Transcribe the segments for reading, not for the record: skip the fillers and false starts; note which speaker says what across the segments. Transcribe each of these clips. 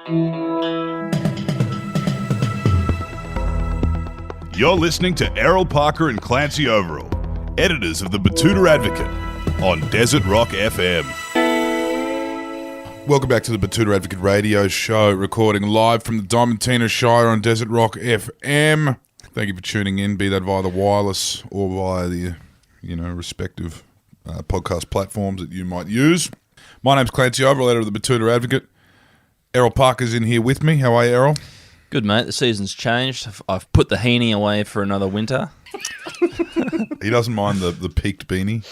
Speaker 1: You're listening to Errol Parker and Clancy Overall, editors of the Betoota Advocate, on Desert Rock FM.
Speaker 2: Welcome back to the Betoota Advocate radio show, recording live from the Diamantina Shire on Desert Rock FM. Thank you for tuning in, be that via the wireless or via the, respective podcast platforms that you might use. My name's Clancy Overall, editor of the Betoota Advocate. Errol Parker's in here with me. How are you, Errol?
Speaker 3: Good, mate. The season's changed. I've put the heaney away for another winter.
Speaker 2: He doesn't mind the peaked beanie.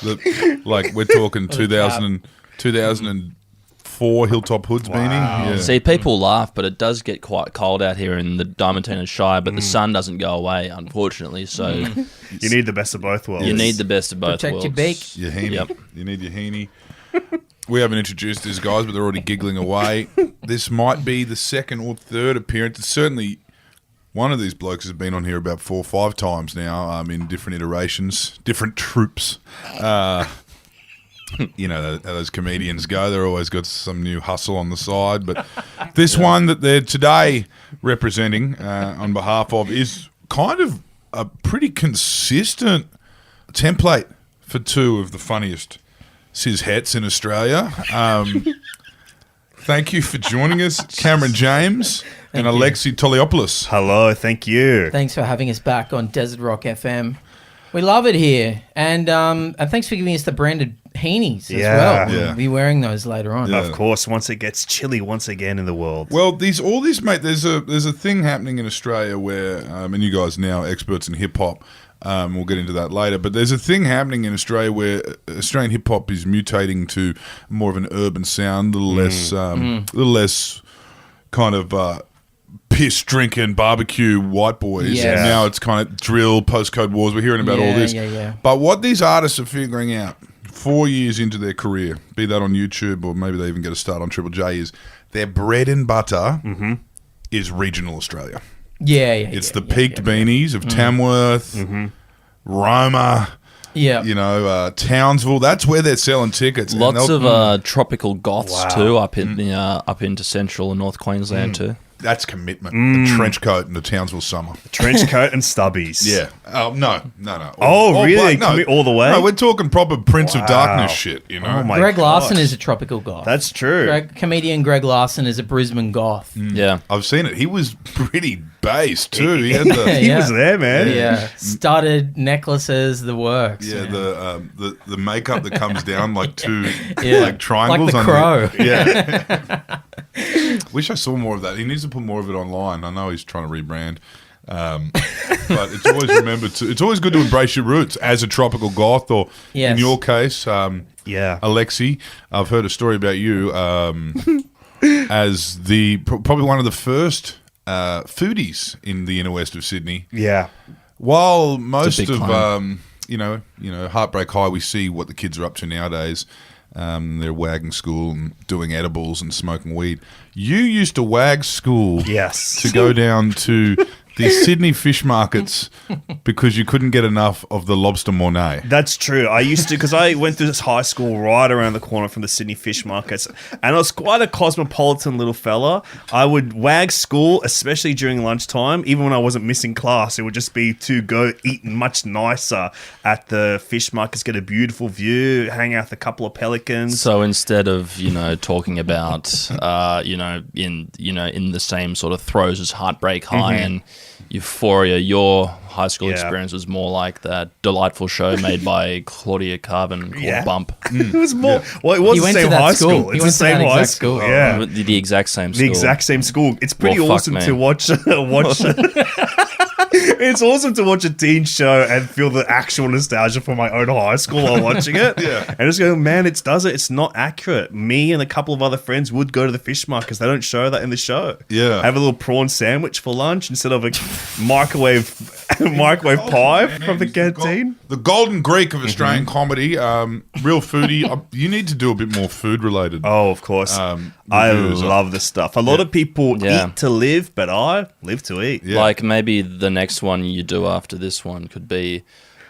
Speaker 2: We're talking 2004 Hilltop Hoods beanie. Yeah.
Speaker 3: See, people laugh, but it does get quite cold out here in the Diamantina Shire, but the sun doesn't go away, unfortunately. So
Speaker 4: you need the best of both worlds.
Speaker 3: You need the best of both
Speaker 5: Protect
Speaker 3: worlds.
Speaker 5: your beak.
Speaker 2: Your heaney.
Speaker 3: Yep.
Speaker 2: You need your heaney. We haven't introduced these guys, but they're already giggling away. This might be the second or third appearance. It's certainly one of these blokes has been on here about 4 or 5 times now, in different iterations, different troops. You know how those comedians go. They're always got some new hustle on the side. But this one that they're today representing on behalf of is kind of a pretty consistent template for two of the funniest cis-hets in Australia. Thank you for joining us, Cameron James and Alexei Toliopoulos.
Speaker 4: Hello, thank you.
Speaker 5: Thanks for having us back on Desert Rock FM. We love it here, and thanks for giving us the branded heanies as well.
Speaker 2: Yeah.
Speaker 5: We'll be wearing those later on.
Speaker 2: Yeah.
Speaker 4: Of course, once it gets chilly once again in the world.
Speaker 2: Well, mate. There's a thing happening in Australia where, and you guys now experts in hip hop. We'll get into that later, but there's a thing happening in Australia where Australian hip hop is mutating to more of an urban sound, a little less kind of piss drinking barbecue white boys.
Speaker 5: Yes.
Speaker 2: Now it's kind of drill, postcode wars. We're hearing about all this.
Speaker 5: Yeah.
Speaker 2: But what these artists are figuring out 4 years into their career, be that on YouTube or maybe they even get a start on Triple J, is their bread and butter is regional Australia. It's the peaked beanies of Tamworth, Roma, Townsville. That's where they're selling tickets.
Speaker 3: Lots of tropical goths too up into central and North Queensland too.
Speaker 2: That's commitment. The trench coat in the Townsville summer.
Speaker 4: Trench coat and stubbies.
Speaker 2: Yeah. No.
Speaker 4: Oh, really?
Speaker 2: Black,
Speaker 4: All the way?
Speaker 2: No, we're talking proper Prince of Darkness shit, you know?
Speaker 4: Oh my
Speaker 5: Greg Larson
Speaker 4: gosh.
Speaker 5: is a tropical goth.
Speaker 4: That's true.
Speaker 5: Comedian Greg Larson is a Brisbane goth.
Speaker 3: Yeah.
Speaker 2: I've seen it. He was pretty based too. He had the...
Speaker 4: He was there, man.
Speaker 5: Yeah. Studded necklaces, the works.
Speaker 2: Yeah, the makeup that comes down like two
Speaker 5: Yeah.
Speaker 2: triangles.
Speaker 5: Like the Crow.
Speaker 2: Yeah. Wish I saw more of that. He needs to put more of it online. I know he's trying to rebrand. But it's always good to embrace your roots as a tropical goth, or in your case, Alexei, I've heard a story about you as probably one of the first foodies in the inner west of Sydney.
Speaker 4: Yeah.
Speaker 2: While most of
Speaker 3: claim.
Speaker 2: Heartbreak High, we see what the kids are up to nowadays. They're wagging school and doing edibles and smoking weed. You used to wag school to go down to the Sydney fish markets because you couldn't get enough of the lobster mornay.
Speaker 4: That's true. I used to, because I went through this high school right around the corner from the Sydney fish markets, and I was quite a cosmopolitan little fella. I would wag school, especially during lunchtime. Even when I wasn't missing class, it would just be to go eat much nicer at the fish markets, get a beautiful view, hang out with a couple of pelicans.
Speaker 3: So instead of talking about in the same sort of throes as Heartbreak High and Euphoria, your high school experience was more like that delightful show made by Claudia Carbon called Bump.
Speaker 4: It was more. Well, it was the same high school. It's the same high school. Yeah,
Speaker 3: The exact same school.
Speaker 4: The exact same school. It's pretty awesome
Speaker 3: fuck,
Speaker 4: to watch. It's awesome to watch a teen show and feel the actual nostalgia for my own high school while watching it. And just go, man, it's not accurate. Me and a couple of other friends would go to the fish market because they don't show that in the show.
Speaker 2: Yeah.
Speaker 4: Have a little prawn sandwich for lunch instead of a microwave pie from the canteen.
Speaker 2: The golden Greek of Australian comedy, real foodie. You need to do a bit more food related.
Speaker 4: Oh, of course. I love this stuff. A lot of people eat to live, but I live to eat.
Speaker 2: Yeah.
Speaker 3: Like maybe the next one you do after this one could be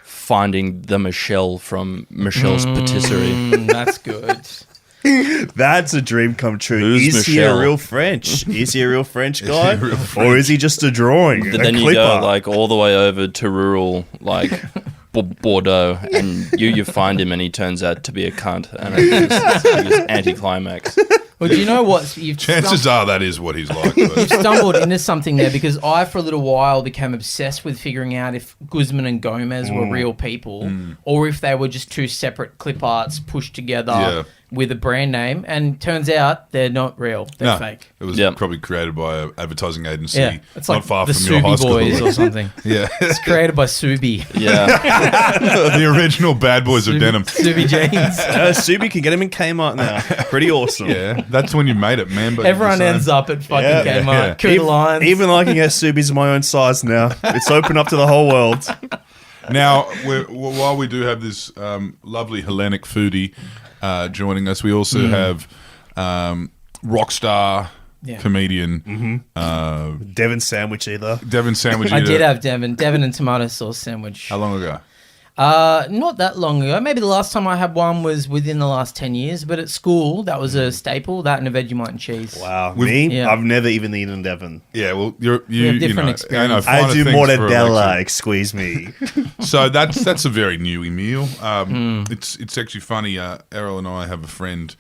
Speaker 3: finding the Michelle from Michelle's Patisserie.
Speaker 5: That's good.
Speaker 4: That's a dream come true.
Speaker 3: Who's
Speaker 4: Is he a
Speaker 3: Michelle?
Speaker 4: real French? Is he a real French guy?
Speaker 2: a real
Speaker 4: Or is he just a drawing?
Speaker 3: But
Speaker 4: a
Speaker 3: then you
Speaker 4: clipper?
Speaker 3: go like all the way over to rural, like Bordeaux, and you find him, and he turns out to be a cunt, and it's just anticlimax.
Speaker 5: Well, do you know what? You've
Speaker 2: Chances are that is what he's like.
Speaker 5: You've
Speaker 2: But
Speaker 5: stumbled into something there because I, for a little while, became obsessed with figuring out if Guzman and Gomez were real people or if they were just two separate clip arts pushed together with a brand name. And turns out they're not real. They're fake.
Speaker 2: It was
Speaker 3: Yep.
Speaker 2: probably created by an advertising agency
Speaker 5: Yeah, it's like
Speaker 2: not far
Speaker 5: the
Speaker 2: from your high
Speaker 5: Subi
Speaker 2: school.
Speaker 5: Boys or something.
Speaker 2: Yeah.
Speaker 5: It's created by Subi.
Speaker 3: Yeah,
Speaker 2: The original bad boys of denim.
Speaker 5: Subi jeans.
Speaker 4: Subi can get him in Kmart now. Pretty awesome.
Speaker 2: Yeah, that's when you made it, man. But
Speaker 5: Everyone
Speaker 2: you're
Speaker 5: ends
Speaker 2: saying-
Speaker 5: up at fucking
Speaker 4: Yeah.
Speaker 5: Kmart.
Speaker 2: Yeah.
Speaker 5: Kuda lines.
Speaker 4: Even I can get Subi's my own size now. It's open up to the whole world.
Speaker 2: Now, while we do have this lovely Hellenic foodie joining us, we also have rock star comedian
Speaker 4: Devon Sandwich either.
Speaker 2: Devon Sandwich.
Speaker 5: I
Speaker 2: Eater.
Speaker 5: did have Devon and tomato sauce sandwich.
Speaker 2: How long ago?
Speaker 5: Not that long ago. Maybe the last time I had one was within the last 10 years. But at school, that was a staple. That and a Vegemite and cheese.
Speaker 4: Wow.
Speaker 2: We've-
Speaker 4: Me?
Speaker 5: Yeah.
Speaker 4: I've never even eaten Devon.
Speaker 2: Yeah, well, you
Speaker 5: have different
Speaker 2: know,
Speaker 5: experiences.
Speaker 4: I
Speaker 2: finer
Speaker 4: do
Speaker 2: things for
Speaker 4: mortadella,
Speaker 2: Alexei.
Speaker 4: excuse me.
Speaker 2: So that's a very newy meal. It's actually funny. Errol and I have a friend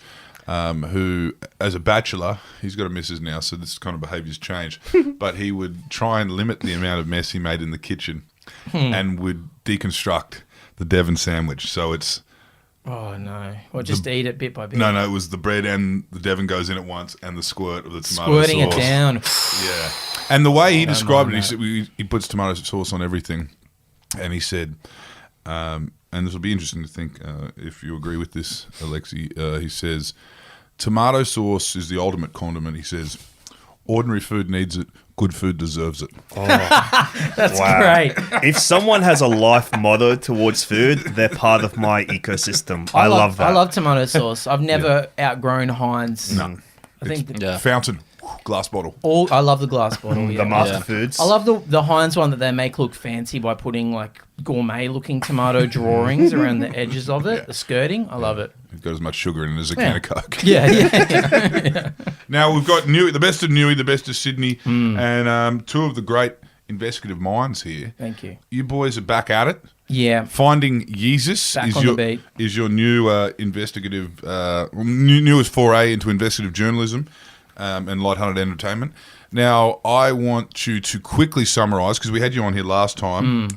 Speaker 2: who, as a bachelor, he's got a missus now, so this kind of behaviour's changed. But he would try and limit the amount of mess he made in the kitchen, and would deconstruct the Devon sandwich. So it's
Speaker 5: Oh, no. Or just eat it bit by bit.
Speaker 2: no, it was the bread and the Devon goes in at once, and the squirt of the tomato
Speaker 5: Squirting
Speaker 2: sauce.
Speaker 5: it down.
Speaker 2: Yeah, and the way he described it, he
Speaker 5: mind
Speaker 2: said he puts tomato sauce on everything, and he said, and this will be interesting to think if you agree with this, Alexei. He says, tomato sauce is the ultimate condiment. He says, ordinary food needs it, good food deserves it.
Speaker 5: That's
Speaker 4: Wow.
Speaker 5: great.
Speaker 4: If someone has a life motto towards food, they're part of my ecosystem. I love that.
Speaker 5: I love tomato sauce. I've never outgrown Heinz.
Speaker 2: No.
Speaker 5: I think
Speaker 3: yeah.
Speaker 2: Fountain, glass bottle.
Speaker 5: I love the glass bottle. Yeah.
Speaker 4: the master
Speaker 3: Yeah.
Speaker 4: foods.
Speaker 5: I love the Heinz one that they make look fancy by putting like gourmet looking tomato drawings around the edges of it, the skirting. I love it.
Speaker 2: It's got as much sugar in it as a can of Coke.
Speaker 5: Yeah.
Speaker 2: Now we've got the best of Newey, the best of Sydney, and two of the great investigative minds here.
Speaker 5: Thank you.
Speaker 2: You boys are back at it.
Speaker 5: Yeah.
Speaker 2: Finding Yeezus
Speaker 5: Back
Speaker 2: is
Speaker 5: on the beat.
Speaker 2: your new investigative, newest foray into investigative journalism and lighthearted entertainment. Now, I want you to quickly summarise, because we had you on here last time,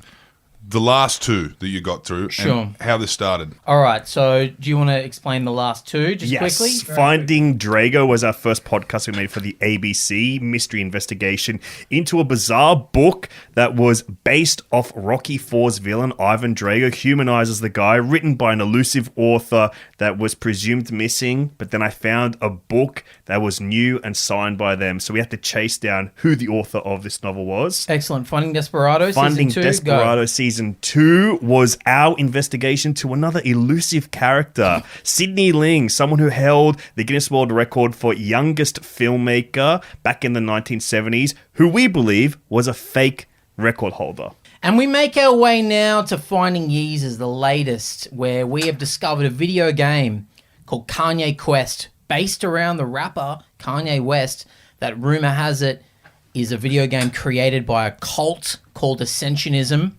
Speaker 2: the last two that you got through
Speaker 5: Sure.
Speaker 2: and how this started.
Speaker 5: All right. So, do you want to explain the last two just quickly?
Speaker 4: Finding Drago was our first podcast we made for the ABC mystery investigation into a bizarre book that was based off Rocky IV's villain Ivan Drago, humanizes the guy, written by an elusive author that was presumed missing. But then I found a book that was new and signed by them, so we had to chase down who the author of this novel was.
Speaker 5: Excellent. Finding Desperado.
Speaker 4: Finding
Speaker 5: season 2.
Speaker 4: Desperado
Speaker 5: Go.
Speaker 4: Season 2 was our investigation to another elusive character, Sidney Ling, someone who held the Guinness World Record for youngest filmmaker back in the 1970s, who we believe was a fake record holder.
Speaker 5: And we make our way now to Finding Yeezus, the latest, where we have discovered a video game called Kanye Quest, based around the rapper Kanye West, that rumor has it is a video game created by a cult called Ascensionism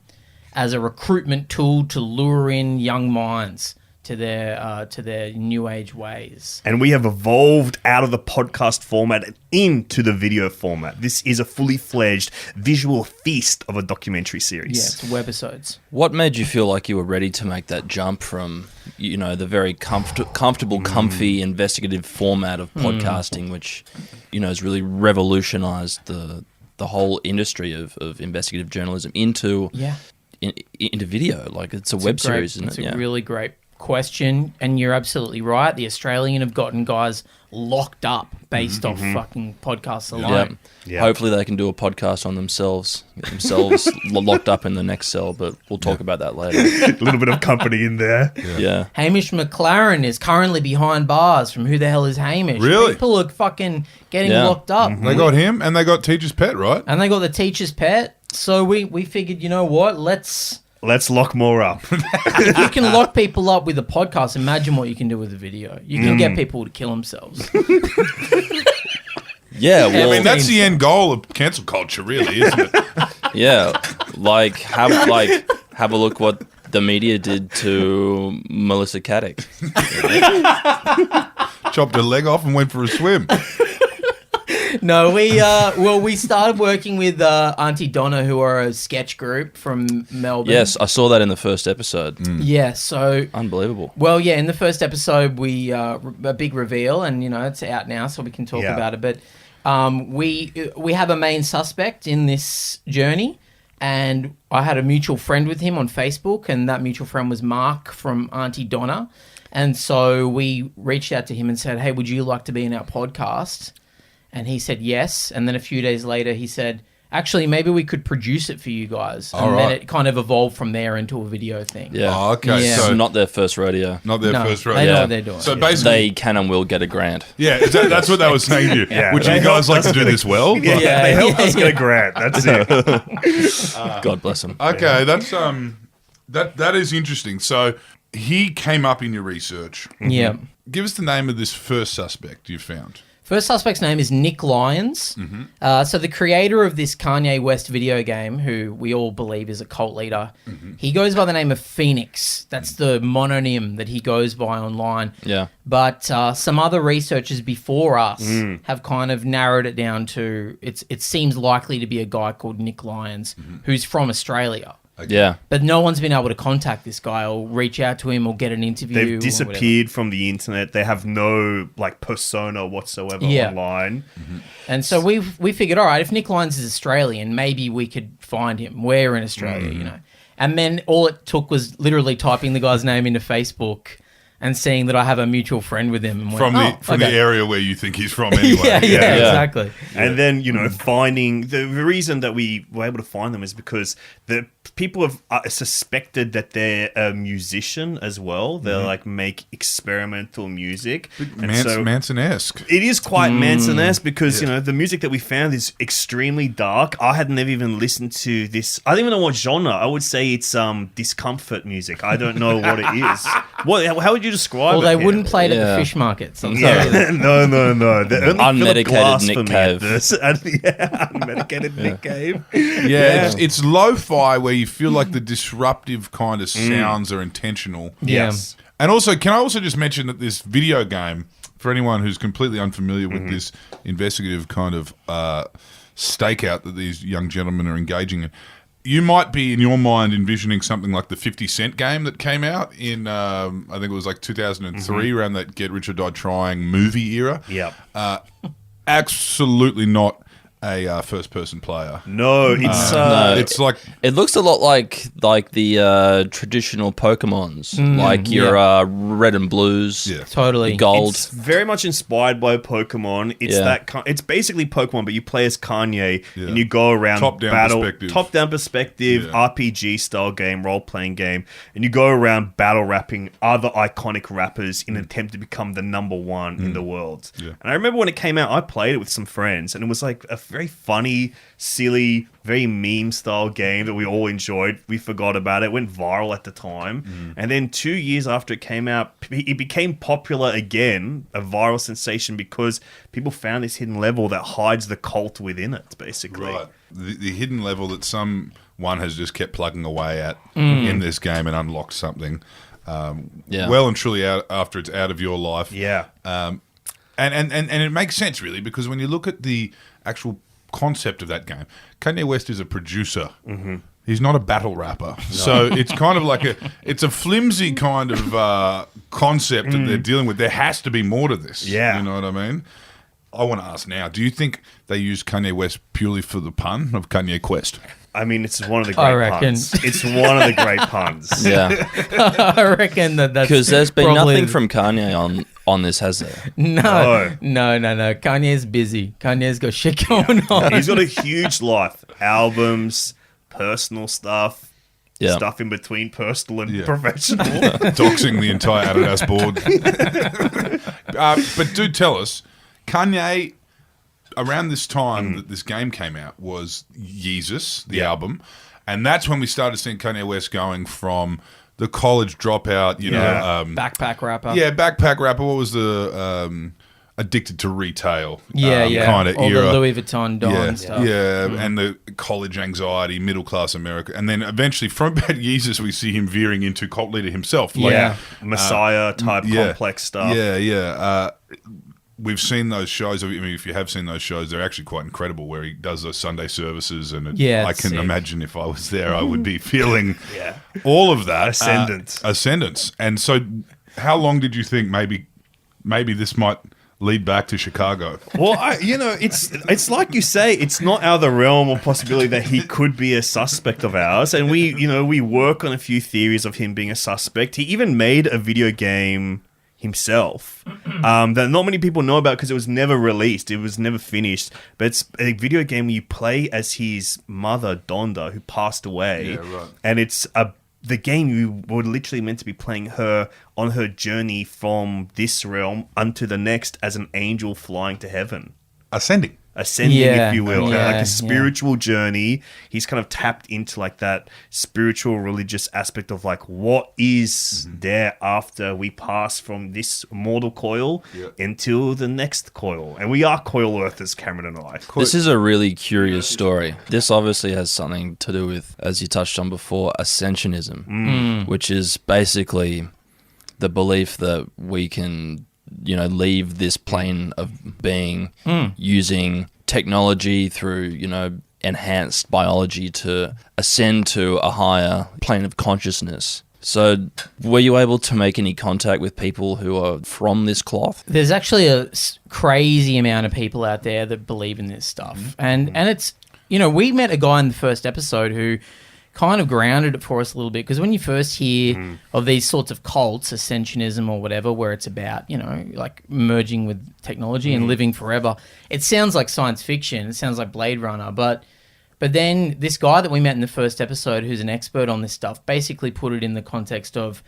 Speaker 5: as a recruitment tool to lure in young minds to their new age ways.
Speaker 4: And we have evolved out of the podcast format and into the video format. This is a fully fledged visual feast of a documentary series.
Speaker 5: Yeah, it's webisodes.
Speaker 3: What made you feel like you were ready to make that jump from, the very comfortable, comfy, investigative format of podcasting, which, has really revolutionized the whole industry of investigative journalism into video? Like, it's a web series, isn't it?
Speaker 5: It's a really great question, and you're absolutely right. The Australian have gotten guys locked up based off fucking podcasts alone.
Speaker 4: Yeah.
Speaker 3: Hopefully they can do a podcast on themselves, get themselves locked up in the next cell, but we'll talk about that later.
Speaker 4: A little bit of company in there.
Speaker 3: Yeah.
Speaker 5: Hamish McLaren is currently behind bars from Who the Hell is Hamish?
Speaker 2: Really?
Speaker 5: People are fucking getting
Speaker 3: Yeah.
Speaker 5: locked up.
Speaker 2: They got him, and they got Teacher's Pet, right?
Speaker 5: And they got the teacher's pet. So we figured, you know what? Let's
Speaker 4: Let's lock more up.
Speaker 5: If you can lock people up with a podcast, imagine what you can do with a video. You can get people to kill themselves.
Speaker 3: Yeah, well,
Speaker 2: I mean, that's the end goal of cancel culture, really, isn't it?
Speaker 3: yeah, have a look what the media did to Melissa Caddick.
Speaker 2: Chopped her leg off and went for a swim.
Speaker 5: No, we started working with Auntie Donna, who are a sketch group from Melbourne.
Speaker 3: Yes, I saw that in the first episode.
Speaker 5: Yeah, so
Speaker 3: Unbelievable.
Speaker 5: well, yeah, in the first episode we a big reveal, and it's out now, so we can talk about it. But we have a main suspect in this journey, and I had a mutual friend with him on Facebook, and that mutual friend was Mark from Auntie Donna, and so we reached out to him and said, "Hey, would you like to be in our podcast?" And he said yes. And then a few days later, he said, actually, maybe we could produce it for you guys. And then it kind of evolved from there into a video thing.
Speaker 3: Yeah.
Speaker 2: Oh, okay.
Speaker 5: Yeah.
Speaker 2: So
Speaker 3: Not their first rodeo.
Speaker 2: not their
Speaker 5: No,
Speaker 2: first
Speaker 5: they
Speaker 2: rodeo.
Speaker 5: know
Speaker 3: Yeah.
Speaker 5: what they're doing.
Speaker 2: So basically,
Speaker 3: They can and will get a grant.
Speaker 2: yeah, that's what they were saying to you.
Speaker 4: Yeah.
Speaker 2: Would you
Speaker 4: They
Speaker 2: guys
Speaker 4: helped
Speaker 2: like to
Speaker 4: us
Speaker 2: do
Speaker 4: get a-
Speaker 2: this well?
Speaker 4: Yeah,
Speaker 5: Yeah,
Speaker 4: they helped
Speaker 5: yeah,
Speaker 4: us get a grant. That's it.
Speaker 3: God bless them.
Speaker 2: Okay, that's that is interesting. So he came up in your research.
Speaker 5: Yeah.
Speaker 2: Give us the name of this first suspect you found.
Speaker 5: First suspect's name is Nick Lyons. So the creator of this Kanye West video game, who we all believe is a cult leader, he goes by the name of Phoenix. That's the mononym that he goes by online.
Speaker 3: Yeah.
Speaker 5: But some other researchers before us have kind of narrowed it down to it seems likely to be a guy called Nick Lyons, who's from Australia.
Speaker 3: Yeah.
Speaker 5: But no one's been able to contact this guy or reach out to him or get an interview.
Speaker 4: They've
Speaker 5: or whatever.
Speaker 4: disappeared from the internet. They have no persona whatsoever
Speaker 5: Yeah.
Speaker 4: online.
Speaker 5: And so we figured, all right, if Nick Lyons is Australian, maybe we could find him. We're in Australia, And then all it took was literally typing the guy's name into Facebook and seeing that I have a mutual friend with him. And
Speaker 2: From the area where you think he's from anyway.
Speaker 5: yeah, exactly.
Speaker 4: And then, finding the reason that we were able to find them is because the people have suspected that they're a musician as well. They make experimental music. And so
Speaker 2: Manson-esque.
Speaker 4: it is quite Manson-esque because, the music that we found is extremely dark. I had never even listened to this. I don't even know what genre. I would say it's discomfort music. I don't know what it is. How would you describe
Speaker 5: Well,
Speaker 4: it?
Speaker 5: they
Speaker 4: Peter?
Speaker 5: wouldn't play it at
Speaker 3: Yeah.
Speaker 5: the fish markets. I'm sorry.
Speaker 4: Yeah, no.
Speaker 3: Unmedicated Nick Cave.
Speaker 4: Unmedicated Nick Cave.
Speaker 2: Yeah, it's lo-fi where you feel like the disruptive kind of sounds are intentional.
Speaker 4: Yes.
Speaker 2: And also, can I also just mention that this video game, for anyone who's completely unfamiliar with this investigative kind of stakeout that these young gentlemen are engaging in, you might be, in your mind, envisioning something like the 50 Cent game that came out in, I think it was like 2003, around that Get Rich or Die Trying movie era.
Speaker 4: Yep.
Speaker 2: Absolutely not a first-person player.
Speaker 4: No, it's
Speaker 3: No.
Speaker 2: It's like...
Speaker 3: It looks a lot like the traditional Pokemons, like your red and blues,
Speaker 2: Yeah.
Speaker 5: Totally.
Speaker 3: gold.
Speaker 4: It's very much inspired by Pokemon. It's
Speaker 3: Yeah.
Speaker 4: it's basically Pokemon, but you play as Kanye
Speaker 2: Yeah.
Speaker 4: and you go around
Speaker 2: Top-down perspective.
Speaker 4: top-down perspective,
Speaker 2: Yeah.
Speaker 4: RPG style game, role-playing game, and you go around battle rapping other iconic rappers in an attempt to become the number one in the world.
Speaker 2: Yeah.
Speaker 4: And I remember when it came out, I played it with some friends, and it was like a very funny, silly, very meme style game that we all enjoyed. We forgot about it. It went viral at the time. And then 2 years after it came out, it became popular again, a viral sensation, because people found this hidden level that hides the cult within it, basically.
Speaker 2: Right. The hidden level that someone has just kept plugging away at in this game and unlocked something well and truly out after it's out of your life.
Speaker 4: Yeah.
Speaker 2: And it makes sense, really, because when you look at the actual concept of that game, Kanye West is a producer. He's not a battle rapper. So it's kind of like it's a flimsy kind of concept that they're dealing with. There has to be more to this.
Speaker 4: Yeah.
Speaker 2: You know what I mean? I want to ask now, do you think they use Kanye West purely for the pun of Kanye Quest?
Speaker 4: I mean, it's one of the
Speaker 5: I
Speaker 4: great
Speaker 5: reckon.
Speaker 4: puns. It's one of the great puns.
Speaker 3: Yeah,
Speaker 5: I reckon that's
Speaker 3: because there's been
Speaker 5: probably-
Speaker 3: nothing from Kanye on this, has there?
Speaker 5: No. Kanye's busy. Kanye's got shit going on.
Speaker 4: He's got a huge life. Albums, personal stuff,
Speaker 3: Yeah.
Speaker 4: stuff in between personal and
Speaker 2: Yeah.
Speaker 4: professional.
Speaker 2: Doxing the entire Adidas board. But do tell us, Kanye, around this time that this game came out, was Yeezus, the album, And that's when we started seeing Kanye West going from the college dropout, you know.
Speaker 5: Backpack rapper.
Speaker 2: Yeah, backpack rapper. What was the addicted to retail
Speaker 5: kind
Speaker 2: of
Speaker 5: all
Speaker 2: era.
Speaker 5: the Louis Vuitton Don stuff.
Speaker 2: Yeah, and the college anxiety, middle class America. And then eventually from Bad Yeezus, we see him veering into cult leader himself. Like,
Speaker 4: Messiah type complex stuff.
Speaker 2: We've seen those shows. I mean, if you have seen those shows, they're actually quite incredible where he does those Sunday services. And I can imagine if I was there, I would be feeling all of that. Ascendance. And so how long did you think maybe this might lead back to Chicago?
Speaker 4: Well, it's like you say, it's not out of the realm of possibility that he could be a suspect of ours. And we work on a few theories of him being a suspect. He even made a video game himself that not many people know about because it was never released. It was never finished. But it's a video game where you play as his mother, Donda, who passed away.
Speaker 2: Yeah, right.
Speaker 4: And it's the game you were literally meant to be playing her on her journey from this realm unto the next as an angel flying to heaven.
Speaker 2: Ascending,
Speaker 4: if you will. Like a spiritual journey. He's kind of tapped into like that spiritual religious aspect of like what is there after we pass from this mortal coil into the next coil. And we are coil earthers, Cameron and I.
Speaker 3: This is a really curious story. This obviously has something to do with, as you touched on before, ascensionism, which is basically the belief that we can leave this plane of being using technology through, enhanced biology to ascend to a higher plane of consciousness. So were you able to make any contact with people who are from this cloth?
Speaker 5: There's actually a crazy amount of people out there that believe in this stuff. And it's, we met a guy in the first episode who kind of grounded it for us a little bit, because when you first hear of these sorts of cults, ascensionism or whatever, where it's about, like merging with technology and living forever, it sounds like science fiction. It sounds like Blade Runner. But then this guy that we met in the first episode, who's an expert on this stuff, basically put it in the context of,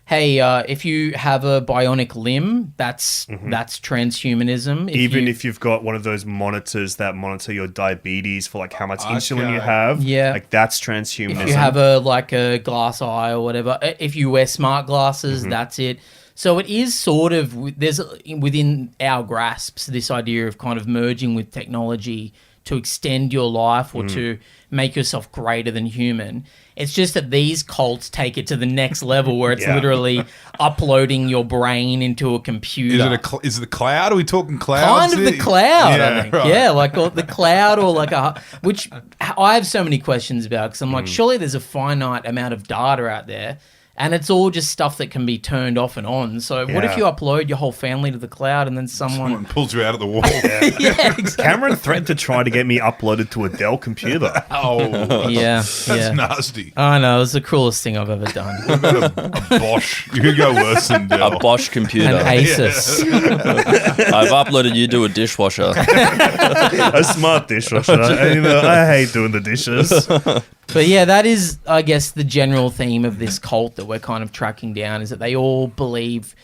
Speaker 5: hey, if you have a bionic limb, that's transhumanism.
Speaker 4: If you've got one of those monitors that monitor your diabetes for like how much insulin you have, like that's transhumanism.
Speaker 5: If you have a glass eye or whatever, if you wear smart glasses, that's it. So it is sort of, there's within our grasps this idea of kind of merging with technology to extend your life or to make yourself greater than human. It's just that these cults take it to the next level where it's literally uploading your brain into a computer.
Speaker 2: Is it a cloud? Are we talking clouds?
Speaker 5: Kind of the cloud, I think.
Speaker 2: Right.
Speaker 5: Yeah, like the cloud or like which I have so many questions about, because I'm like, surely there's a finite amount of data out there. And it's all just stuff that can be turned off and on. So what if you upload your whole family to the cloud and then someone
Speaker 2: pulls you out of the wall?
Speaker 5: exactly.
Speaker 4: Cameron threatened to try to get me uploaded to a Dell computer.
Speaker 2: That's nasty.
Speaker 5: I know, it was the cruelest thing I've ever done.
Speaker 2: What about a Bosch? You could go worse than Dell.
Speaker 3: A Bosch computer.
Speaker 5: An Asus.
Speaker 3: I've uploaded you to a dishwasher.
Speaker 4: A smart dishwasher. I hate doing the dishes.
Speaker 5: But yeah, that is, I guess, the general theme of this cult that we're kind of tracking down, is that they all believe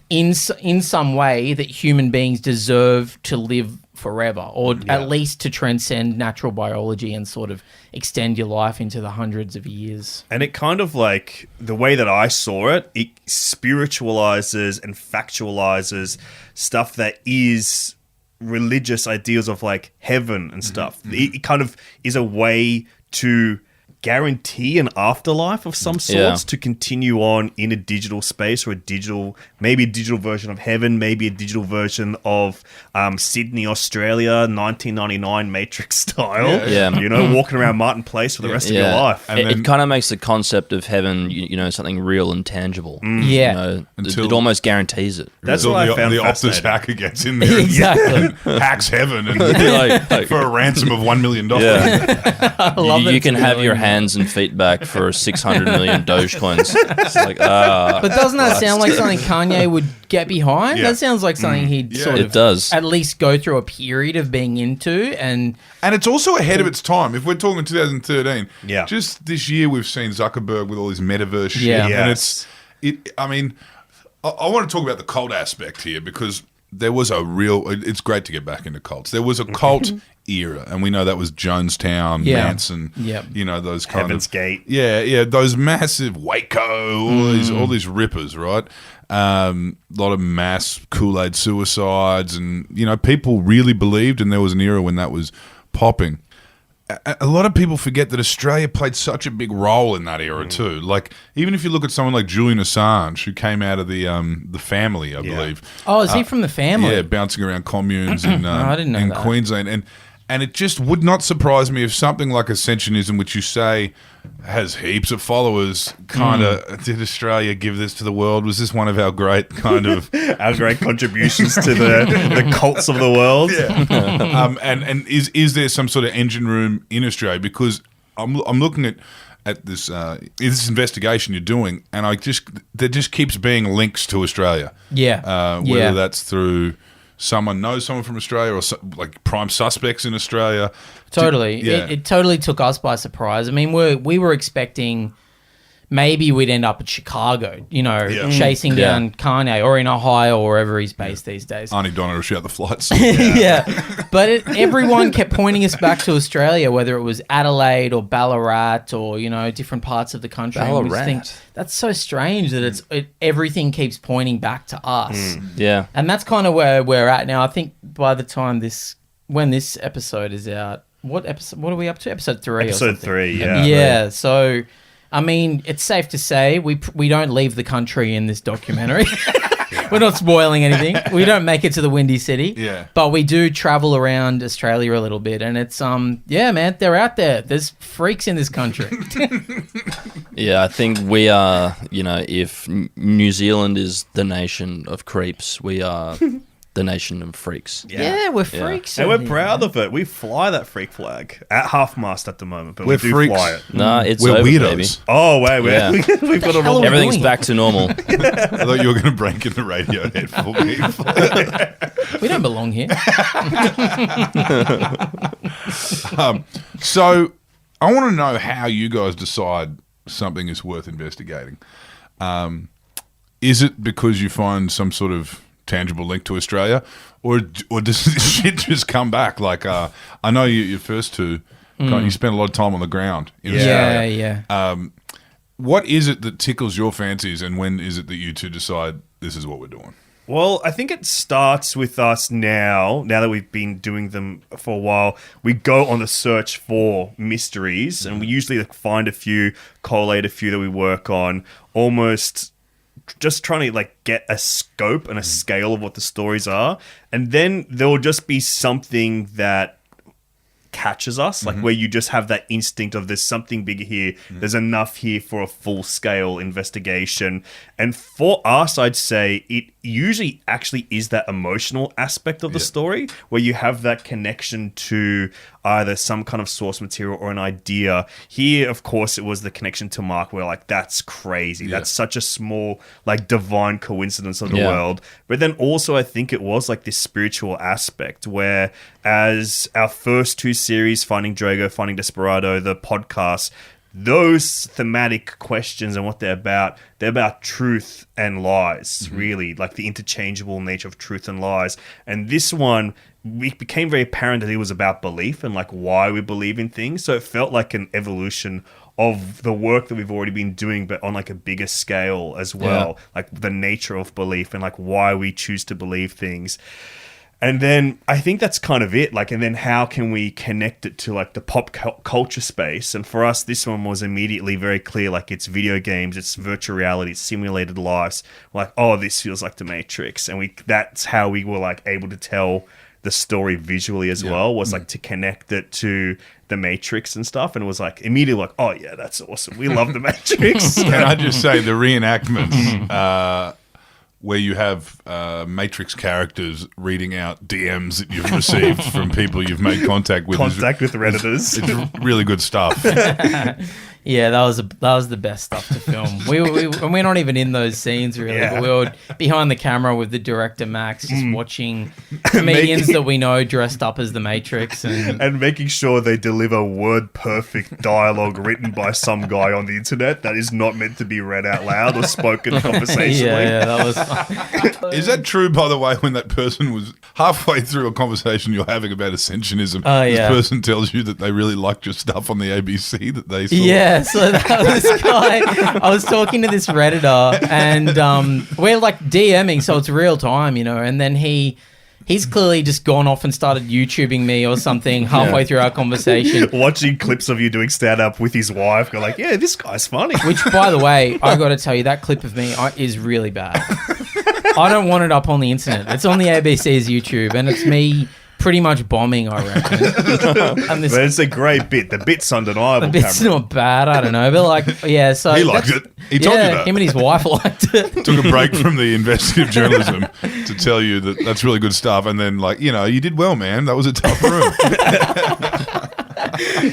Speaker 5: in some way that human beings deserve to live forever, or at least to transcend natural biology and sort of extend your life into the hundreds of years.
Speaker 4: And it kind of like, the way that I saw it, it spiritualizes and factualizes stuff that is religious ideals of like heaven and stuff. It kind of is a way to guarantee an afterlife of some sorts to continue on in a digital space, or maybe a digital version of heaven, maybe a digital version of Sydney, Australia, 1999 Matrix style. Walking around Martin Place for the rest of your life.
Speaker 3: And it kind of makes the concept of heaven, something real and tangible. It almost guarantees it.
Speaker 4: That's what I found
Speaker 2: the Optus
Speaker 4: fascinating.
Speaker 2: hacker gets in there
Speaker 5: Exactly.
Speaker 2: hacks heaven and for a ransom of $1 million.
Speaker 3: You can have your hands and feet back for 600 million Dogecoins. It's like,
Speaker 5: but doesn't that sound like something Kanye would get behind? That sounds like something he'd sort of at least go through a period of being into. And
Speaker 2: it's also ahead of its time. If we're talking 2013, just this year we've seen Zuckerberg with all his metaverse shit. And I want to talk about the cult aspect here, because there was a real. It's great to get back into cults. There was a cult era, and we know that was Jonestown, Manson, you know, those kind
Speaker 4: Heaven's
Speaker 2: of
Speaker 4: Gate.
Speaker 2: yeah, those massive Waco, all these rippers, right? A lot of mass Kool-Aid suicides, and you know, people really believed, and there was an era when that was popping. A lot of people forget that Australia played such a big role in that era too. Like, even if you look at someone like Julian Assange, who came out of the Family, I believe.
Speaker 5: Oh, is he from the Family?
Speaker 2: Yeah, bouncing around communes in
Speaker 5: I didn't know
Speaker 2: in
Speaker 5: that.
Speaker 2: Queensland, and it just would not surprise me if something like Ascensionism, which you say has heaps of followers, kind of did Australia give this to the world? Was this one of our great kind of
Speaker 4: Our great contributions to the cults of the world.
Speaker 2: Yeah. And is there some sort of engine room in Australia? Because I'm looking at this investigation you're doing, and there just keeps being links to Australia. Whether that's through someone knows someone from Australia, or like prime suspects in Australia.
Speaker 5: Totally. It totally took us by surprise. I mean, we were expecting maybe we'd end up in Chicago, you know, chasing down Kanye, or in Ohio, or wherever he's based these days.
Speaker 2: Auntie Donna will shout the flights.
Speaker 5: But everyone kept pointing us back to Australia, whether it was Adelaide or Ballarat, or, you know, different parts of the country. And we just think, that's so strange that everything keeps pointing back to us.
Speaker 3: Yeah.
Speaker 5: And that's kind of where we're at now. I think by the time when this episode is out, what are we up to? Episode 3
Speaker 4: Episode 3, yeah.
Speaker 5: Yeah, so I mean, it's safe to say we don't leave the country in this documentary. We're not spoiling anything. We don't make it to the Windy City.
Speaker 2: Yeah.
Speaker 5: But we do travel around Australia a little bit, and it's man, they're out there. There's freaks in this country.
Speaker 3: Yeah, I think we are, you know, if New Zealand is the nation of creeps, we are the nation of freaks.
Speaker 5: Yeah, we're freaks.
Speaker 4: And we're proud of it. We fly that freak flag at half mast at the moment, but
Speaker 2: We're
Speaker 4: we do
Speaker 2: freaks.
Speaker 4: fly it.
Speaker 3: No, it's
Speaker 2: We're
Speaker 3: over,
Speaker 2: weirdos.
Speaker 3: baby.
Speaker 4: Oh, wait.
Speaker 3: Yeah.
Speaker 4: We've got a
Speaker 5: hell are we
Speaker 3: Everything's
Speaker 5: doing?
Speaker 3: back to normal.
Speaker 2: I thought you were going to break in the radio head for me.
Speaker 5: We don't belong here.
Speaker 2: So I want to know how you guys decide something is worth investigating. Is it because you find some sort of tangible link to Australia, or does this shit just come back? Like, I know your first two, you spent a lot of time on the ground in Australia.
Speaker 5: Yeah.
Speaker 2: What is it that tickles your fancies, and when is it that you two decide this is what we're doing?
Speaker 4: Well, I think it starts with us now that we've been doing them for a while. We go on the search for mysteries, and we usually find a few, collate a few that we work on, almost just trying to get a scope and a scale of what the stories are. And then there will just be something that catches us, where you just have that instinct of there's something bigger here, there's enough here for a full scale investigation. And for us, I'd say it usually actually is that emotional aspect of the story, where you have that connection to either some kind of source material or an idea. Here, of course, it was the connection to Mark, where that's crazy, that's such a small divine coincidence of the world. But then also I think it was this spiritual aspect, where as our first two series, Finding Drago, Finding Desperado, the podcast, those thematic questions and what they're about truth and lies, really, the interchangeable nature of truth and lies. And this one, it became very apparent that it was about belief and why we believe in things. So it felt like an evolution of the work that we've already been doing, but on a bigger scale as well, the nature of belief and why we choose to believe things. And then I think that's kind of it. And then how can we connect it to the pop culture space? And for us, this one was immediately very clear. It's video games, it's virtual reality, it's simulated lives. Oh, this feels like The Matrix. And that's how we were able to tell the story visually as well, was to connect it to The Matrix and stuff. And it was immediately oh yeah, that's awesome. We love The Matrix.
Speaker 2: Can I just say the reenactments, where you have Matrix characters reading out DMs that you've received from people you've made contact with.
Speaker 4: Contact with Redditors.
Speaker 2: It's really good stuff.
Speaker 5: Yeah, that was the best stuff to film. And we're not even in those scenes really.
Speaker 4: Yeah.
Speaker 5: But we were behind the camera with the director Max, just watching comedians that we know dressed up as the Matrix
Speaker 4: and making sure they deliver word perfect dialogue written by some guy on the internet that is not meant to be read out loud or spoken conversationally.
Speaker 5: yeah, that was.
Speaker 2: Is that true, by the way, when that person was halfway through a conversation you're having about ascensionism,
Speaker 5: Oh,
Speaker 2: this
Speaker 5: yeah.
Speaker 2: person tells you that they really liked your stuff on the ABC that they saw?
Speaker 5: Yeah, so this guy, I was talking to this Redditor, and we're like DMing, so it's real time, and then he's clearly just gone off and started YouTubing me or something halfway through our conversation.
Speaker 4: Watching clips of you doing stand-up with his wife, go like, yeah, this guy's funny.
Speaker 5: Which, by the way, I got to tell you, that clip of me is really bad. I don't want it up on the internet. It's on the ABC's YouTube, and it's me pretty much bombing, I reckon. And
Speaker 4: But it's a great bit. The bit's undeniable.
Speaker 5: the bit's
Speaker 4: Cameron.
Speaker 5: not bad, I don't know, but like, yeah, so
Speaker 2: He liked
Speaker 5: that's-
Speaker 2: it. He told you that.
Speaker 5: him and his wife liked it.
Speaker 2: Took a break from the investigative journalism to tell you that that's really good stuff. And then, you did well, man. That was a tough room.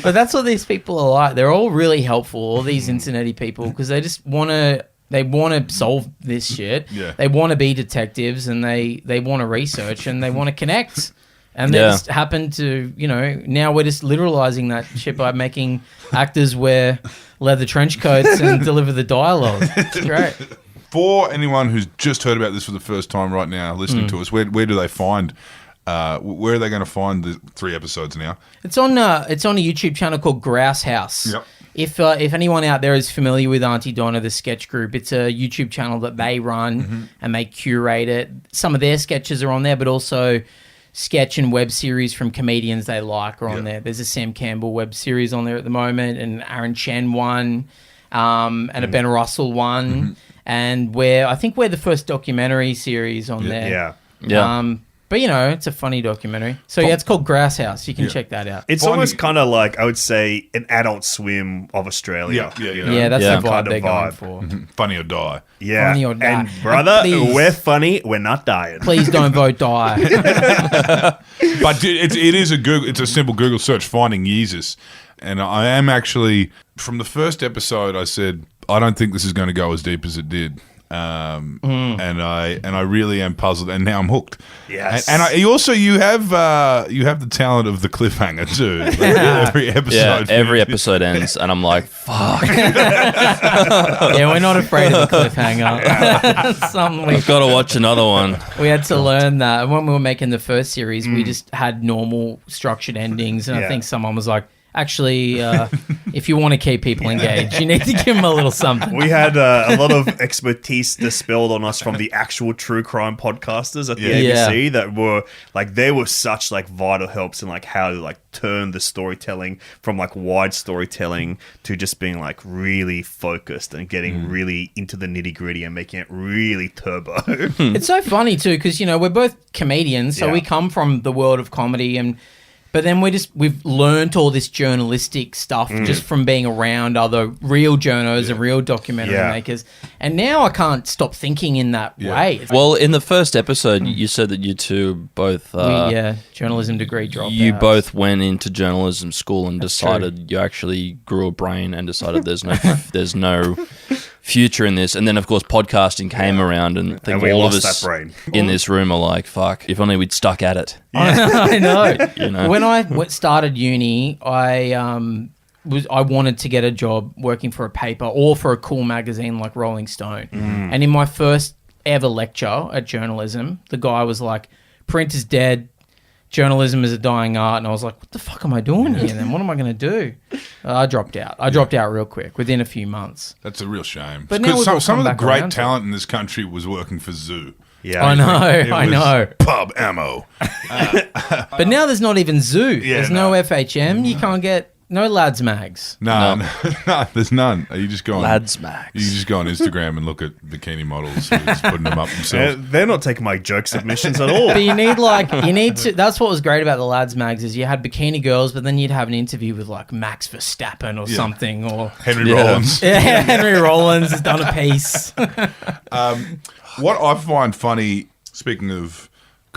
Speaker 5: But that's what these people are like. They're all really helpful, all these internet-y people, because they just want to... They want to solve this shit.
Speaker 2: Yeah.
Speaker 5: They want to be detectives, and they want to research, and they want to connect. And they just happen to, now we're just literalizing that shit by making actors wear leather trench coats and deliver the dialogue. It's great.
Speaker 2: For anyone who's just heard about this for the first time right now, listening to us, where do they find... where are they going to find the 3 episodes now?
Speaker 5: It's on a YouTube channel called Grouse House.
Speaker 2: Yep.
Speaker 5: If anyone out there is familiar with Auntie Donna, the sketch group, it's a YouTube channel that they run and they curate it. Some of their sketches are on there, but also sketch and web series from comedians they like are on there. There's a Sam Campbell web series on there at the moment, and Aaron Chen one, and a Ben Russell one, and I think we're the first documentary series on there.
Speaker 4: Yeah.
Speaker 5: But it's a funny documentary. So yeah, it's called Grass House. You can check that out.
Speaker 4: It's
Speaker 2: Finding-
Speaker 4: almost kind of like, I would say, an Adult Swim of Australia.
Speaker 2: Yeah.
Speaker 5: Yeah, that's
Speaker 3: Yeah.
Speaker 5: the vibe
Speaker 4: Kind of
Speaker 5: they're going
Speaker 4: vibe.
Speaker 5: for.
Speaker 2: Funny or die.
Speaker 4: Yeah.
Speaker 5: Funny or die.
Speaker 4: And brother,
Speaker 5: Please.
Speaker 4: we're funny, we're not dying.
Speaker 5: Please don't vote die.
Speaker 2: But it's a simple Google search, finding Yeezus. And I am actually, from the first episode, I said, I don't think this is going to go as deep as it did. And I really am puzzled, and now I'm hooked.
Speaker 4: Yes.
Speaker 2: And you have the talent of the cliffhanger too. Like every episode.
Speaker 3: Yeah, every episode ends, and I'm like, fuck.
Speaker 5: Yeah, we're not afraid of the cliffhanger. That's something
Speaker 3: I've got to watch another one.
Speaker 5: we had to learn that. When we were making the first series, we just had normal structured endings, and I
Speaker 4: Yeah.
Speaker 5: think someone was like, actually, if you want to keep people engaged, you need to give them a little something.
Speaker 4: We had a lot of expertise dispelled on us from the actual true crime podcasters at the ABC that were like, they were such like vital helps in like how to like turn the storytelling from like wide storytelling to just being like really focused and getting really into the nitty gritty and making it really turbo.
Speaker 5: It's so funny too, because we're both comedians, so
Speaker 4: Yeah.
Speaker 5: we come from the world of comedy, but then we've learned all this journalistic stuff just from being around other real journos and real documentary
Speaker 4: Yeah.
Speaker 5: makers, and now I can't stop thinking in that way. It's
Speaker 3: Well, in the first episode, you said that you two both...
Speaker 5: journalism degree dropped.
Speaker 3: You both went into journalism school and decided you actually grew a brain and decided there's no future in this. And then, of course, podcasting came around, and I think
Speaker 4: And we
Speaker 3: all of
Speaker 4: lost
Speaker 3: us
Speaker 4: that brain.
Speaker 3: in this room are like, fuck, if only we'd stuck at it.
Speaker 5: I know.
Speaker 3: You know?
Speaker 5: When I started uni, I wanted to get a job working for a paper or for a cool magazine like Rolling Stone. And in my first ever lecture at journalism, the guy was like, print is dead, journalism is a dying art. And I was like, what the fuck am I doing here then? What am I going to do? I dropped out. I dropped out real quick within a few months.
Speaker 2: That's a real shame.
Speaker 5: But now
Speaker 2: Because
Speaker 5: we've all
Speaker 2: some
Speaker 5: come
Speaker 2: of the
Speaker 5: back
Speaker 2: great
Speaker 5: around to
Speaker 2: talent in this country was working for Zoo.
Speaker 4: Yeah.
Speaker 5: I know,
Speaker 2: It
Speaker 5: I
Speaker 2: was
Speaker 5: know.
Speaker 2: Pub ammo.
Speaker 5: But now there's not even Zoo.
Speaker 2: Yeah,
Speaker 5: There's no FHM. You can't get no lads mags.
Speaker 2: No, there's none. You just go on
Speaker 3: Lads Max.
Speaker 2: You just go on Instagram and look at bikini models who are just putting them up themselves.
Speaker 4: They're not taking my joke submissions at all.
Speaker 5: But you need to. That's what was great about the lads mags is you had bikini girls, but then you'd have an interview with like Max Verstappen or something, or
Speaker 2: Henry Rollins.
Speaker 5: Henry Rollins has done a piece.
Speaker 2: What I find funny, speaking of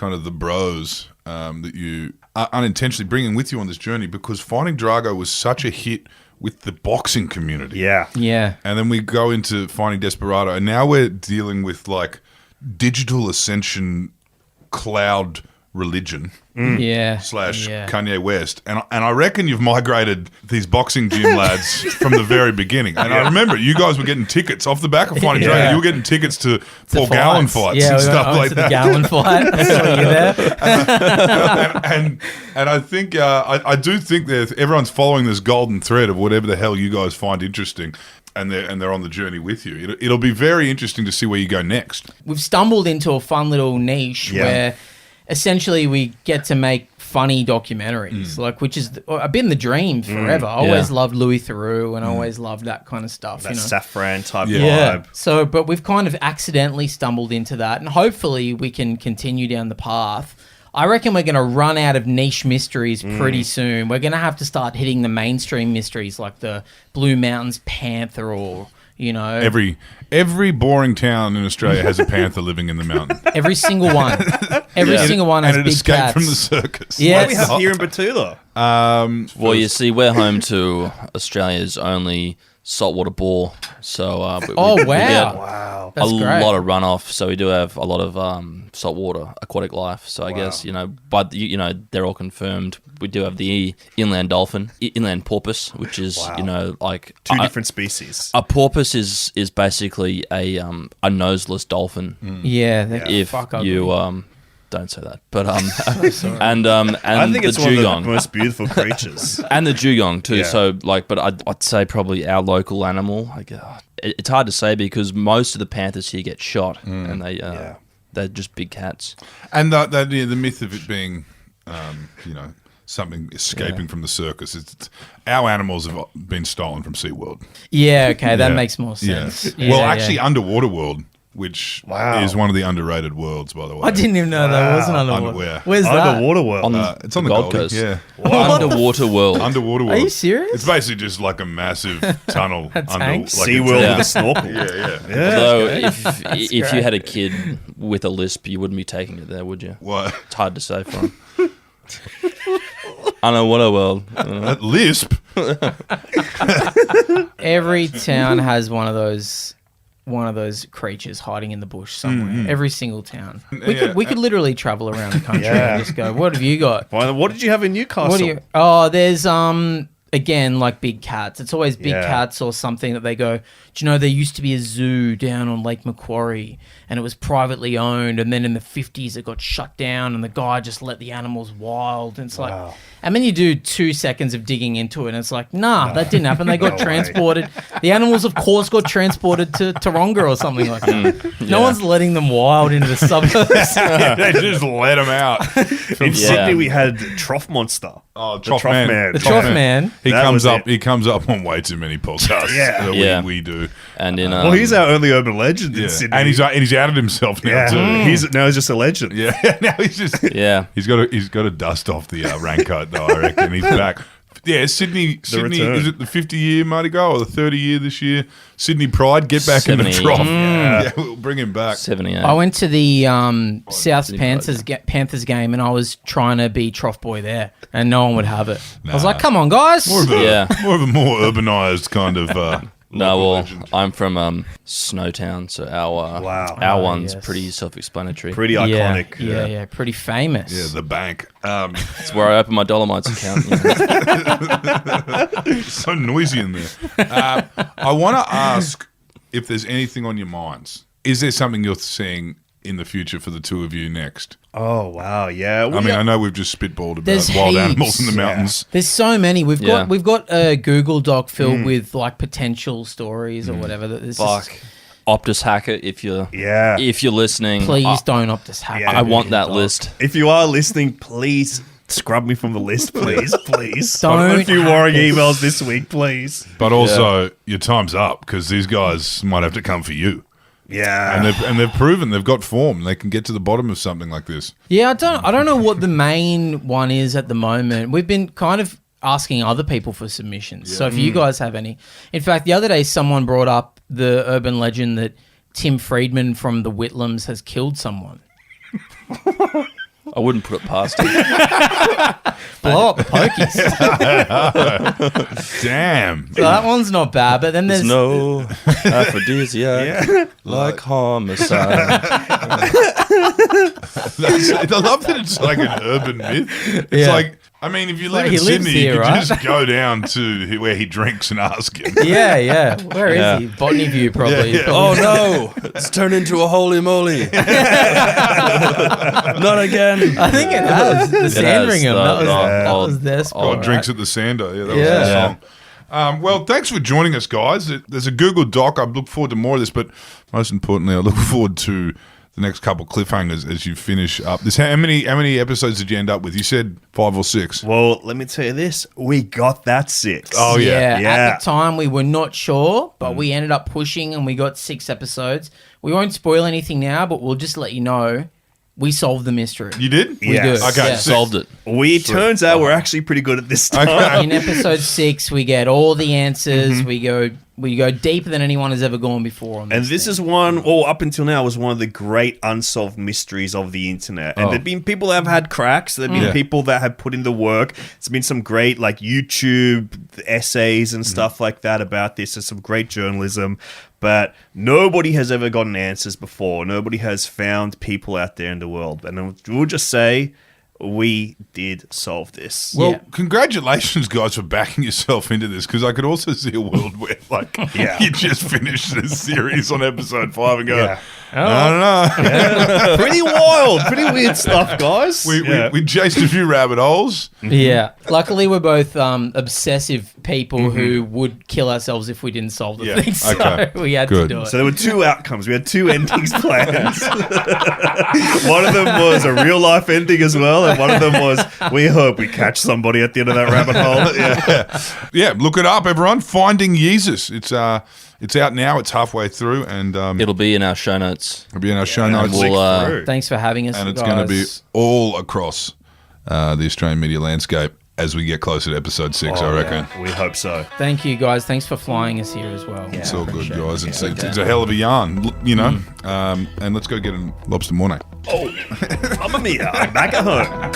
Speaker 2: kind of the bros that you are unintentionally bringing with you on this journey, because Finding Drago was such a hit with the boxing community.
Speaker 4: Yeah.
Speaker 5: Yeah.
Speaker 2: And then we go into Finding Desperado, and now we're dealing with like digital ascension cloud religion
Speaker 5: Yeah.
Speaker 2: /
Speaker 5: Yeah.
Speaker 2: Kanye West. And I reckon you've migrated these boxing gym lads from the very beginning. And I remember you guys were getting tickets off the back of Finding Drago. You were getting tickets to Paul Gallen fights and stuff like that.
Speaker 5: The Gallen fight. I saw you there.
Speaker 2: and I think I do think that everyone's following this golden thread of whatever the hell you guys find interesting, and they're on the journey with you. It'll be very interesting to see where you go next.
Speaker 5: We've stumbled into a fun little niche where essentially we get to make funny documentaries, like, which is I've been the dream forever. I always loved Louis Theroux, and I always loved that kind of stuff.
Speaker 4: That saffron type
Speaker 5: Yeah.
Speaker 4: vibe.
Speaker 5: So, but we've kind of accidentally stumbled into that, and hopefully we can continue down the path. I reckon we're going to run out of niche mysteries pretty soon. We're going to have to start hitting the mainstream mysteries like the Blue Mountains Panther, or, you know...
Speaker 2: Every boring town in Australia has a panther living in the mountain.
Speaker 5: Every single one. Every single one has
Speaker 2: and it
Speaker 5: big
Speaker 2: escaped
Speaker 5: cats.
Speaker 2: from the circus.
Speaker 5: Yeah.
Speaker 4: What do we have here in Betoota?
Speaker 3: Well, you see, we're home to Australia's only saltwater bore. So we
Speaker 5: wow.
Speaker 3: get
Speaker 4: Wow.
Speaker 5: That's
Speaker 3: a
Speaker 5: great.
Speaker 3: lot of runoff. So we do have a lot of saltwater aquatic life. So I guess, but they're all confirmed. We do have the inland dolphin, inland porpoise, which is, like...
Speaker 4: Two different species.
Speaker 3: A porpoise is basically a noseless dolphin.
Speaker 5: Yeah.
Speaker 3: If
Speaker 5: fuck
Speaker 3: you
Speaker 5: ugly.
Speaker 3: don't say that, but and
Speaker 4: I think
Speaker 3: the
Speaker 4: it's one of the
Speaker 3: dugong
Speaker 4: most beautiful creatures.
Speaker 3: and the dugong too.
Speaker 4: Yeah.
Speaker 3: So but I'd say probably our local animal. Like it's hard to say because most of the panthers here get shot, and they're just big cats.
Speaker 2: And the myth of it being, something escaping from the circus. Our animals have been stolen from SeaWorld.
Speaker 5: Yeah, okay, that
Speaker 2: Yeah.
Speaker 5: makes more sense.
Speaker 2: Yeah.
Speaker 5: Yeah,
Speaker 2: Well,
Speaker 5: yeah.
Speaker 2: actually, Underwater World, which is one of the underrated worlds, by the way.
Speaker 5: I didn't even know that wasn't underwater.
Speaker 2: Underwear.
Speaker 5: Where's that?
Speaker 4: Underwater world.
Speaker 2: It's on the
Speaker 3: Gold
Speaker 2: Goldie,
Speaker 3: Coast.
Speaker 2: Yeah.
Speaker 3: Underwater world.
Speaker 2: Underwater World.
Speaker 5: Are you serious?
Speaker 2: It's basically just like a massive tunnel.
Speaker 5: A tank?
Speaker 2: like
Speaker 4: SeaWorld
Speaker 3: Yeah.
Speaker 4: with a snorkel.
Speaker 2: Yeah.
Speaker 3: Although if you had a kid with a lisp, you wouldn't be taking it there, would you?
Speaker 2: What?
Speaker 3: It's hard to say for him. Underwater world.
Speaker 2: That lisp?
Speaker 5: Every town has one of those creatures hiding in the bush somewhere. Every single town. We could literally travel around the country and just go, what have you got?
Speaker 4: What did you have in Newcastle?
Speaker 5: What do you? Oh, there's again, like big cats. It's always big
Speaker 4: Yeah.
Speaker 5: cats or something that they go, do you know, there used to be a zoo down on Lake Macquarie and it was privately owned, and then in the 50s it got shut down and the guy just let the animals wild. And it's like, and then you do 2 seconds of digging into it and it's like, nah, that didn't happen. They got transported. The animals, of course, got transported to Taronga or something like that. No one's letting them wild into the suburbs.
Speaker 2: They just let them out.
Speaker 4: In Sydney, we had Trough Monster.
Speaker 2: Oh,
Speaker 4: The Trough Man.
Speaker 5: The Trough Man.
Speaker 2: He
Speaker 4: That
Speaker 2: comes
Speaker 4: was
Speaker 2: up.
Speaker 4: it.
Speaker 2: He comes up on way too many podcasts.
Speaker 4: Yeah.
Speaker 2: that we do.
Speaker 3: And in
Speaker 4: Well, he's our only urban legend in
Speaker 2: Yeah.
Speaker 4: Sydney.
Speaker 2: And he's outed himself now too.
Speaker 4: He's just a legend.
Speaker 2: Yeah, now he's just He's got to dust off the raincoat though. I reckon he's back. Yeah, Sydney
Speaker 4: return.
Speaker 2: is it the 50-year Mardi Gras or the 30-year this year? Sydney Pride, get back in the
Speaker 3: 70.
Speaker 2: trough. Yeah, we'll bring him back.
Speaker 3: 78.
Speaker 5: I went to the South
Speaker 3: Sydney
Speaker 5: Panthers game and I was trying to be trough boy there and no one would have it. I was
Speaker 2: Nah.
Speaker 5: like, come on, guys.
Speaker 2: More of a more urbanized kind of.
Speaker 3: No,
Speaker 2: local
Speaker 3: well,
Speaker 2: legend.
Speaker 3: I'm from Snowtown, so our one's
Speaker 5: yes.
Speaker 3: pretty self-explanatory.
Speaker 4: Pretty
Speaker 5: Yeah,
Speaker 4: iconic.
Speaker 5: yeah, pretty famous.
Speaker 2: Yeah, the bank.
Speaker 3: It's where I open my Dolomites account.
Speaker 2: So noisy in there. I want to ask if there's anything on your minds. Is there something you're seeing in the future for the two of you next?
Speaker 4: Oh, wow. Yeah.
Speaker 2: I mean, I know we've just spitballed about
Speaker 5: There's
Speaker 2: wild
Speaker 5: heaps.
Speaker 2: animals in the mountains.
Speaker 5: There's so many. We've
Speaker 3: Yeah.
Speaker 5: got a Google Doc filled with like potential stories or whatever. That this
Speaker 3: Fuck. Optus Hacker, if you're listening,
Speaker 5: Please don't Optus hack.
Speaker 4: Yeah.
Speaker 3: I want that list.
Speaker 4: If you are listening, please scrub me from the list, please. Please.
Speaker 5: Don't
Speaker 4: I've got a few
Speaker 5: hack
Speaker 4: worrying
Speaker 5: us.
Speaker 4: emails this week, please.
Speaker 2: But also, your time's up because these guys might have to come for you.
Speaker 4: Yeah.
Speaker 2: And they've proven they've got form. They can get to the bottom of something like this.
Speaker 5: Yeah, I don't know what the main one is at the moment. We've been kind of asking other people for submissions. So if you guys have any. In fact, the other day someone brought up the urban legend that Tim Friedman from the Whitlams has killed someone.
Speaker 3: I wouldn't put it past him.
Speaker 5: Blow up the pokies.
Speaker 2: Damn.
Speaker 5: So that one's not bad, but then
Speaker 3: There's
Speaker 5: there's
Speaker 3: no aphrodisiac like homicide.
Speaker 2: I love that it's like an urban myth. It's
Speaker 5: Yeah.
Speaker 2: like, I mean, if you live
Speaker 5: He
Speaker 2: in
Speaker 5: lives
Speaker 2: Sydney,
Speaker 5: here,
Speaker 2: you could
Speaker 5: right?
Speaker 2: just go down to where he drinks and ask him.
Speaker 5: yeah. Where is
Speaker 3: Yeah.
Speaker 5: he? Botany View, probably.
Speaker 2: Yeah, yeah.
Speaker 3: Oh no! It's turned into a holy moly. Not again.
Speaker 5: I think it has. The Sandringham. That was their spot.
Speaker 2: Oh,
Speaker 5: right?
Speaker 2: drinks at the Sander. Yeah, that was
Speaker 5: Yeah.
Speaker 2: the song. Well, thanks for joining us, guys. There's a Google Doc. I look forward to more of this, but most importantly, I look forward to the next couple cliffhangers as you finish up this. How many episodes did you end up with? You said 5 or 6.
Speaker 4: Well, let me tell you this. We got that 6.
Speaker 2: Oh, yeah.
Speaker 4: Yeah.
Speaker 5: At the time, we were not sure, but we ended up pushing and we got 6 episodes. We won't spoil anything now, but we'll just let you know we solved the mystery.
Speaker 2: You did?
Speaker 5: We
Speaker 4: Yes.
Speaker 5: do.
Speaker 2: Okay,
Speaker 5: Yeah.
Speaker 3: Solved it.
Speaker 4: Turns out we're actually pretty good at this time.
Speaker 2: Okay.
Speaker 5: In episode 6, we get all the answers. We go deeper than anyone has ever gone before on this.
Speaker 4: And this
Speaker 5: thing.
Speaker 4: is one, or up until now, was one of the great unsolved mysteries of the internet. And there've been people that have had cracks. There've been people that have put in the work. There's been some great, like, YouTube essays and stuff like that about this. There's some great journalism. But nobody has ever gotten answers before. Nobody has found people out there in the world. And we'll just say we did solve this.
Speaker 2: Well,
Speaker 5: Yeah.
Speaker 2: congratulations, guys, for backing yourself into this, because I could also see a world where, like, you just finish this series on episode 5 and go,
Speaker 4: Yeah.
Speaker 2: I don't know.
Speaker 4: Pretty wild. Pretty weird stuff, guys.
Speaker 2: We chased a few rabbit holes.
Speaker 5: Yeah. Luckily, we're both obsessive people who would kill ourselves if we didn't solve the
Speaker 2: Yeah.
Speaker 5: thing. So
Speaker 2: Okay.
Speaker 5: we had
Speaker 2: Good.
Speaker 5: to do it.
Speaker 4: So there were 2 outcomes. We had 2 endings planned. One of them was a real life ending as well, and one of them was we hope we catch somebody at the end of that rabbit hole.
Speaker 2: Yeah, look it up, everyone. Finding Yeezus. It's out now. It's halfway through, and
Speaker 3: It'll be in our show notes.
Speaker 2: it'll be in our show
Speaker 3: And
Speaker 2: notes.
Speaker 3: we'll,
Speaker 5: Thanks for having us,
Speaker 2: And it's
Speaker 5: guys.
Speaker 2: going to be all across the Australian media landscape as we get closer to episode 6, I reckon.
Speaker 4: We hope so.
Speaker 5: Thank you, guys. Thanks for flying us here as well.
Speaker 2: It's all good, guys. It's a hell of a yarn, you know. And let's go get a lobster mornay.
Speaker 4: Mamma mia, I'm back at home.